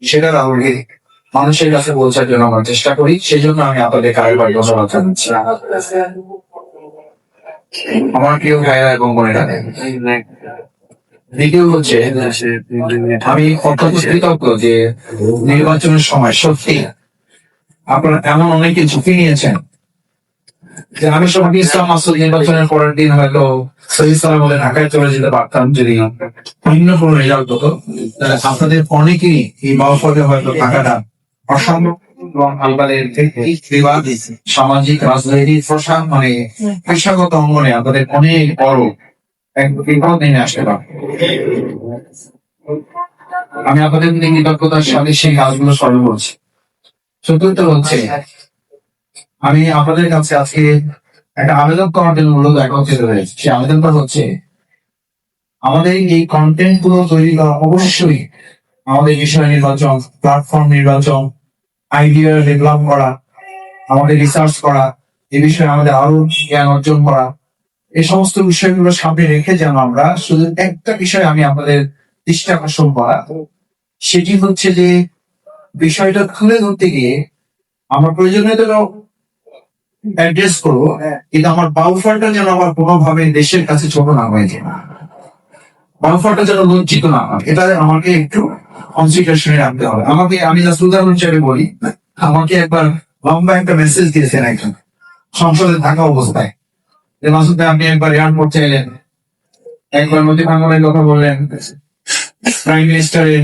সেটা আমাকে মানুষের কাছে পৌঁছার জন্য আমরা চেষ্টা করি। সেই জন্য আমি আপনাদের কারবার ধন্যবাদ জানাচ্ছি। আমার প্রিয় ভাইয়েরা এবং বোনেরা, দ্বিতীয় হচ্ছে আমি অত্যন্ত কৃতজ্ঞ যে নির্বাচনের সময় সত্যি আপনারা এমন অনেকে ঝুঁকি নিয়েছেন যে আমি শফিক ইসলাম মাসুদ নির্বাচনের পরের দিন হয়তো সহিদ সালাম বলে ঢাকায় চলে যেতে পারতাম যদি ভিন্ন কোনো রেজাল্ট হতো। তাহলে আপনাদের অনেকেই এই বাউফলে হয়তো থাকাটা অসম্ভব এবং আমাদের বিবাদ সামাজিক রাজনৈতিক প্রশাসন মানে পেশাগত অঙ্গনে আপনাদের অনেক বড় এক বিপদ নেমে আসতে পারে। আমি আপনাদের প্রতি কৃতজ্ঞতার সাথে সেই কাজগুলো স্মরণ করছি। চতুর্থ হচ্ছে আমি আপনাদের কাছে আজকে একটা আবেদন করার জন্য মূলত একত্রিত হয়েছে। সেই আবেদনটা হচ্ছে আমাদের এই কন্টেন্ট গুলো তৈরি করা অবশ্যই আমাদের বিষয় নির্বাচন, প্ল্যাটফর্ম নির্বাচন, আইডিয়া ডেভেলপ করা, আমাদের রিসার্চ করা, এই বিষয়ে আমাদের আরো জ্ঞান অর্জন করা, এই সমস্ত বিষয়গুলো সামনে রেখে যেন আমরা শুধু একটা বিষয় আমি আপনাদের দৃষ্টি আকর্ষণ করা, সেটি হচ্ছে যে বিষয়টা তুলে ধরতে গিয়ে আমার প্রয়োজনীয়তা অ্যাড্রেস করবো, কিন্তু আমার বাউফারটা যেন আমার কোনোভাবে দেশের কাছে ছোট না হয়ে যায়, বাউফারটা যেন লজ্জিত না হয়, এটা আমাকে একটু কনসিডারেশনে রাখতে হবে। আমি জাস্ট উদাহরণ হিসেবে বলি, আমাকে একবার লম্বা একটা মেসেজ দিয়েছেন একজন সংসদে থাকা অবস্থায় যে মাসুদ ভাই, আপনি একবার এয়ারপোর্ট চাইলেন, একবার নদী ভাঙনের কথা বললেন, প্রাইম মিনিস্টারের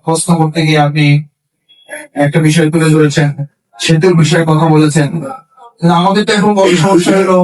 প্রশ্ন করতে গিয়ে আপনি একটা বিষয় তুলে ধরেছেন, সেতুর বিষয়ে কথা বলেছেন। আমাদের তো এখন বড় সমস্যা হলো